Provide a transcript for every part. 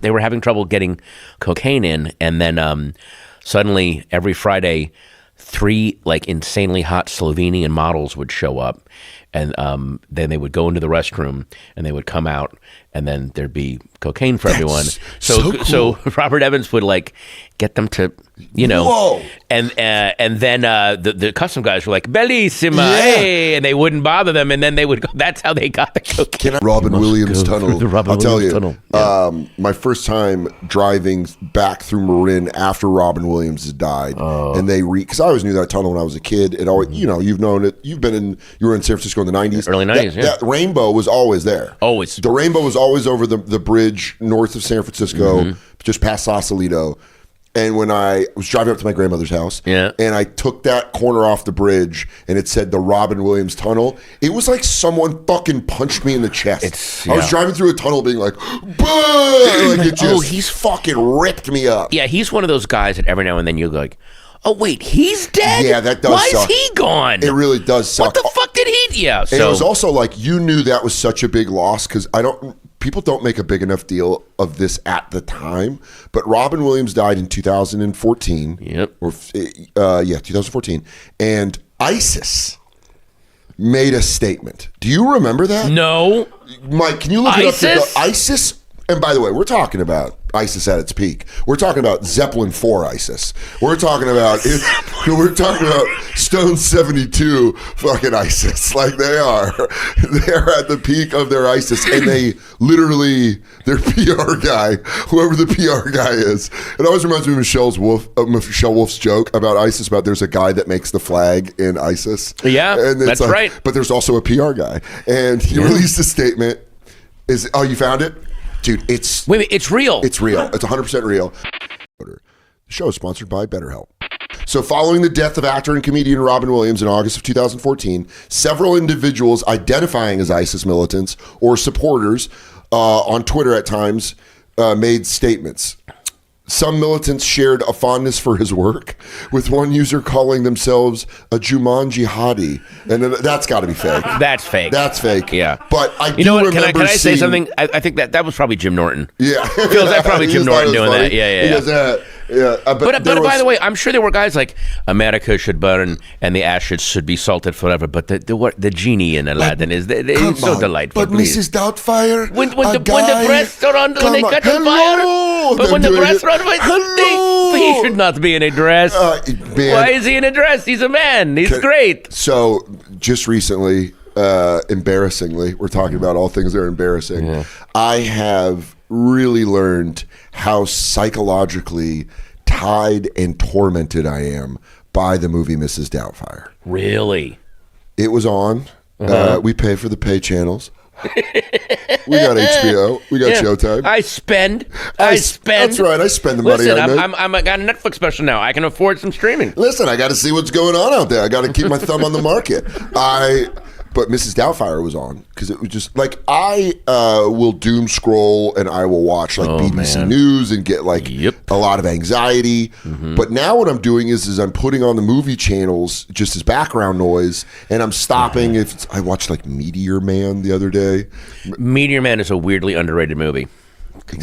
they were having trouble getting cocaine in, and then suddenly every Friday, 3 like insanely hot Slovenian models would show up, and then they would go into the restroom, and they would come out, and then there'd be cocaine for everyone. So cool. So Robert Evans would like get them to, you know, Whoa. and then the custom guys were like, "Bellissima," Yeah. hey, and they wouldn't bother them, and then they would go. That's how they got the cocaine. Robin Williams Tunnel. The Robin I'll tell Williams you, Tunnel. Yeah. my first time driving back through Marin after Robin Williams had died, and because I always knew that tunnel when I was a kid. It always, you know, you've known it. You were in San Francisco in the 90s, early 90s. That rainbow was always there. Always. The rainbow was always over the bridge north of San Francisco, just past Sausalito. And when I was driving up to my grandmother's house, and I took that corner off the bridge, and it said the Robin Williams Tunnel, it was like someone fucking punched me in the chest. I was driving through a tunnel being like, "Bah!" Like it just he's fucking ripped me up. Yeah, he's one of those guys that every now and then you go like, "Oh wait, he's dead." Yeah, that does Why suck. is he gone? It really does suck. What the fuck did he? Yeah, and it was also like you knew that was such a big loss because people don't make a big enough deal of this at the time. But Robin Williams died in 2014. Yep. 2014, and ISIS made a statement. Do you remember that? No. Mike, can you look ISIS? it up? ISIS. And by the way, we're talking about ISIS at its peak. We're talking about Zeppelin 4 ISIS. We're talking about Stone 72 fucking ISIS. Like they're at the peak of their ISIS, and they literally their PR guy, whoever the PR guy is. It always reminds me of Michelle Wolf's joke about ISIS about there's a guy that makes the flag in ISIS. Yeah, and that's like, right. But there's also a PR guy, and he released a statement. You found it? Dude, it's real. It's real. It's 100% real. The show is sponsored by BetterHelp. So following the death of actor and comedian Robin Williams in August of 2014, several individuals identifying as ISIS militants or supporters on Twitter at times made statements. Some militants shared a fondness for his work, with one user calling themselves a Jumanji jihadi. And that's got to be fake. That's fake. That's fake. Yeah. But I you know what? remember Can I say seeing, something? I think that was probably Jim Norton. Yeah. Feels like probably Jim Norton doing funny. that. Yeah. He does that. Yeah. But by the way, I'm sure there were guys like America should burn and the ashes should be salted forever. But the genie in Aladdin is so delightful. But please. Mrs. Doubtfire, when the breasts are on, when they catch on fire. But when the breasts are on fire, he should not be in a dress. Why is he in a dress? He's a man. He's great. So just recently, embarrassingly, we're talking about all things that are embarrassing. Yeah. I have really learned how psychologically tied and tormented I am by the movie Mrs. Doubtfire. Really? It was on. We pay for the pay channels. We got HBO. We got Showtime. I spend. That's right. I spend the money. Listen, I got a Netflix special now. I can afford some streaming. Listen, I got to see what's going on out there. I got to keep my thumb on the market. But Mrs. Doubtfire was on because it was just like I will doom scroll and I will watch like BBC News and get like a lot of anxiety. Mm-hmm. But now what I'm doing is I'm putting on the movie channels just as background noise, and I'm stopping. I watched like Meteor Man the other day. Meteor Man is a weirdly underrated movie.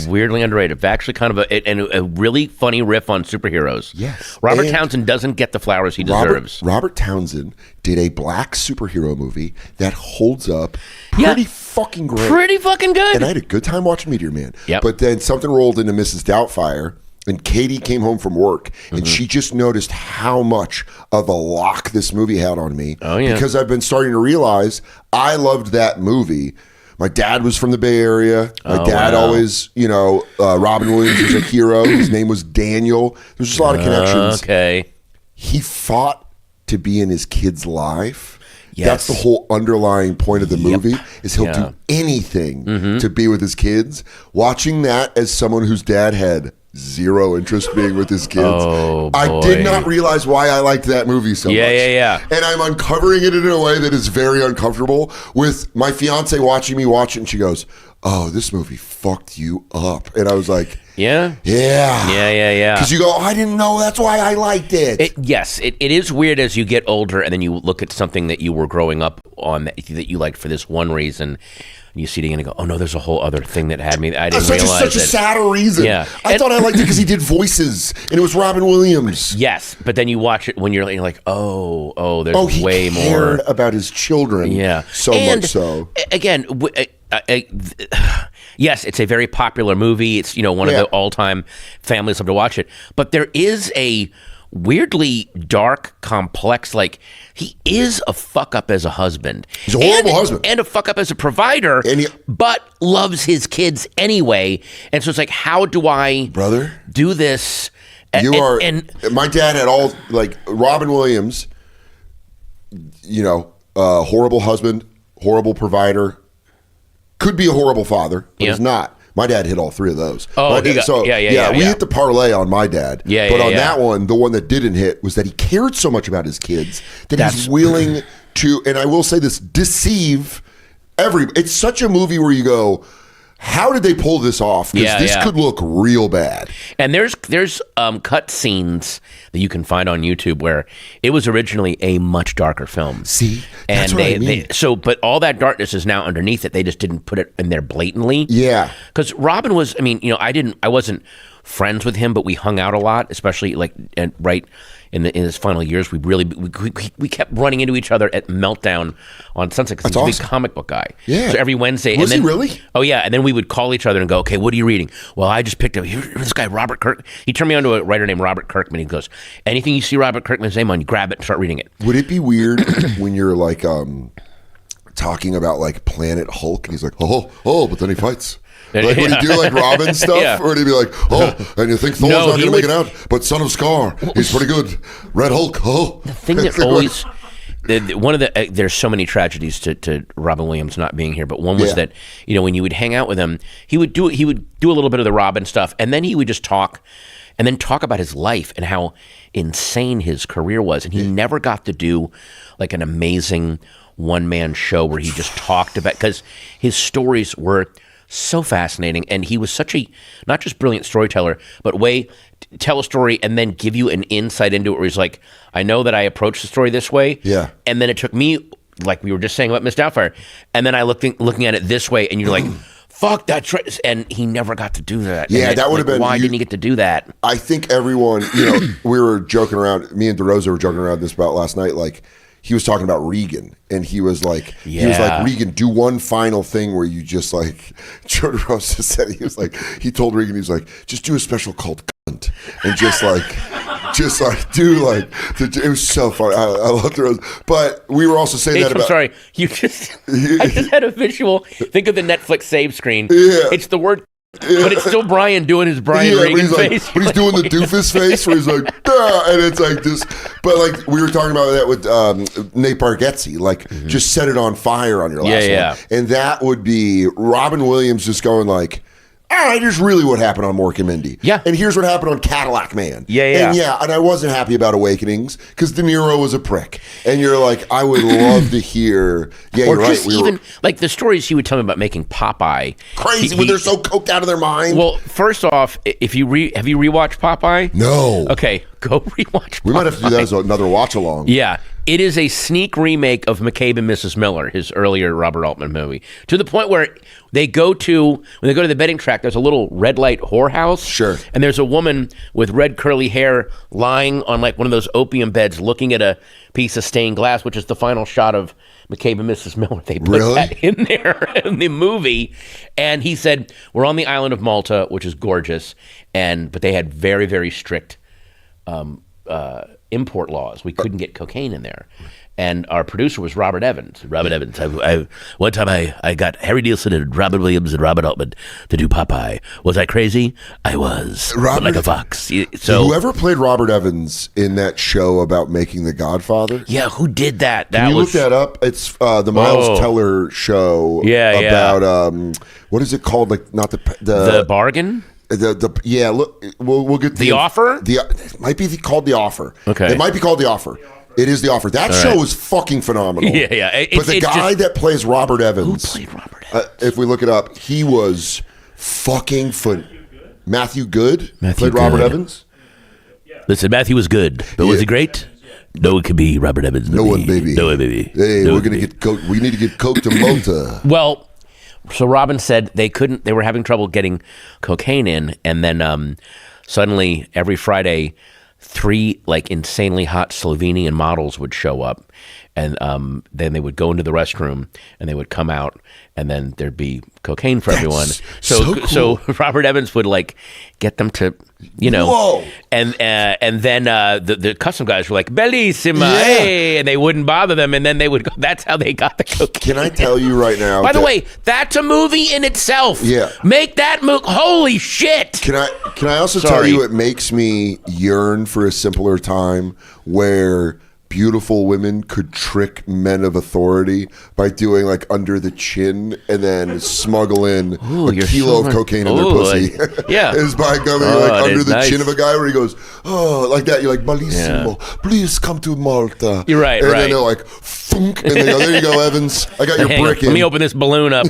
Weirdly underrated. Actually, kind of a really funny riff on superheroes. Yes. Robert Townsend doesn't get the flowers he deserves. Robert Townsend did a black superhero movie that holds up pretty fucking great. Pretty fucking good. And I had a good time watching Meteor Man. Yep. But then something rolled into Mrs. Doubtfire, and Katie came home from work, and she just noticed how much of a lock this movie had on me. Oh, yeah. Because I've been starting to realize I loved that movie. My dad was from the Bay Area. My dad always, Robin Williams was a hero. His name was Daniel. There's just a lot of connections. Okay. He fought to be in his kid's life. Yes. That's the whole underlying point of the movie is he'll do anything to be with his kids. Watching that as someone whose dad had zero interest being with his kids. I did not realize why I liked that movie so much. Yeah. And I'm uncovering it in a way that is very uncomfortable with my fiance watching me watch it, and she goes, "Oh, this movie fucked you up." And I was like, Yeah. Because you go, I didn't know, that's why I liked it. It is weird as you get older and then you look at something that you were growing up on that you liked for this one reason. and you see it again and go, oh no, there's a whole other thing that had me. I didn't Such realize a sadder reason. Yeah. I thought I liked it because he did voices, and it was Robin Williams. Yes, but then you watch it when you're like, oh, there's he way cared more about his children. Yeah, so and much so. Again, yes, it's a very popular movie. It's one of the all-time families love to watch it. But there is a weirdly dark, complex. Like, he is a fuck up as a husband. He's a horrible husband and a fuck up as a provider. But loves his kids anyway. And so it's like, how do I, brother, do this? And my dad had all, like, Robin Williams. Horrible husband, horrible provider. Could be a horrible father, but is not. My dad hit all three of those. Oh, we hit the parlay on my dad. But on that one, the one that didn't hit was that he cared so much about his kids that he's willing to, and I will say this, deceive it's such a movie where you go, how did they pull this off? Because this could look real bad. And there's cut scenes that you can find on YouTube where it was originally a much darker film. See, that's what I mean. But all that darkness is now underneath it. They just didn't put it in there blatantly. Yeah, because Robin was. I mean, I wasn't friends with him, but we hung out a lot, especially in his final years. We kept running into each other at Meltdown on Sunset because he's a big comic book guy. Yeah. So every Wednesday. Was he really? Oh yeah. And then we would call each other and go, okay, what are you reading? Well, I just picked up this guy Robert Kirk. He turned me on to a writer named Robert Kirkman. He goes, anything you see Robert Kirkman's name on, you grab it and start reading it. Would it be weird when you're like talking about like Planet Hulk and he's like, oh, but then he fights? Like, would he do like Robin stuff? Or would he be like, and you think Thor's not going to make it out, but Son of Scar, he's pretty good. Red Hulk, The thing that always, there's so many tragedies to Robin Williams not being here, but one was that, when you would hang out with him, he would do a little bit of the Robin stuff, and then he would just talk about his life and how insane his career was. And he never got to do like an amazing one-man show where he just talked about, because his stories were so fascinating, and he was such a not just brilliant storyteller, but tell a story and then give you an insight into it where he's like, I know that I approached the story this way, and then it took me, like we were just saying about Miss Doubtfire, and then I looking at it this way, and you're like, fuck, that's right. And he never got to do that. Yeah, that would have been. Why didn't he get to do that? I think everyone, we were joking around, me and DeRosa were joking around this about last night, like, he was talking about Regan, and he was like, Regan, do one final thing where you just like, Joe DeRosa said, he told Regan, he was like, just do a special called cunt, and just do like, it was so funny. I love DeRosa, but we were also saying that about. I'm sorry, I just had a visual. Think of the Netflix save screen. Yeah. It's the word. But it's still Brian doing his Brian Regan face. But he's doing the doofus face where he's like, and it's like this. But like we were talking about that with Nate Bargatze, like just set it on fire on your last one. And that would be Robin Williams just going like, all right, here's really what happened on Mork and Mindy. Yeah. And here's what happened on Cadillac Man. Yeah. And I wasn't happy about Awakenings because De Niro was a prick. And you're like, I would love to hear. Yeah, or you're just right. Like the stories he would tell me about making Popeye. Crazy when they're so coked out of their mind. Well, first off, have you rewatched Popeye? No. Okay, go rewatch Popeye. We might have to do that as another watch along. Yeah. It is a sneak remake of McCabe and Mrs. Miller, his earlier Robert Altman movie, to the point where when they go to the betting track, there's a little red light whorehouse. Sure. And there's a woman with red curly hair lying on like one of those opium beds looking at a piece of stained glass, which is the final shot of McCabe and Mrs. Miller. They put that in there in the movie. And he said, we're on the island of Malta, which is gorgeous, but they had very, very strict import laws. We couldn't get cocaine in there. And our producer was Robert Evans. One time I got Harry Nielsen and Robin Williams and Robert Altman to do Popeye. Was I crazy? I was. But like a fox. So whoever played Robert Evans in that show about making The Godfather? Yeah, who did that? Can you look that up? It's the Miles Teller show about what is it called? Like not the bargain? Look, we'll get the offer. It might be called The Offer. Okay, it might be called The Offer. It is The Offer. That show is fucking phenomenal. Yeah. But the guy that plays Robert Evans, who played Robert Evans? If we look it up, he was fucking Matthew Good played Good. Robert Evans. Listen, Matthew was good, but was he great? No one can be Robert Evans. No one, baby. No one, baby. Hey, we're gonna get coke. We need to get coke to Malta. Well, So Robin said they were having trouble getting cocaine in, and then suddenly every Friday, 3 like insanely hot Slovenian models would show up, and then they would go into the restroom, and they would come out, and then there'd be cocaine for everyone. so cool. So Robert Evans would like get them to, you know, Whoa. and then the custom guys were like bellissima, Yeah. hey, and they wouldn't bother them, and then they would go. That's how they got the cocaine. Can I tell you right now? By the way, that's a movie in itself. Yeah. Make that movie. Holy shit. Can I also tell you it makes me yearn for a simpler time where beautiful women could trick men of authority by doing like under the chin and then smuggle in a kilo of cocaine in their pussy. Yeah. Is by going like under the chin of a guy where he goes, oh, like that. You're like, bellissimo, please come to Malta. You're right, and right. then they're like, funk, and they go, there you go, Evans. I got your brick in. Let me open this balloon up.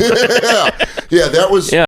Yeah, that was... Yeah.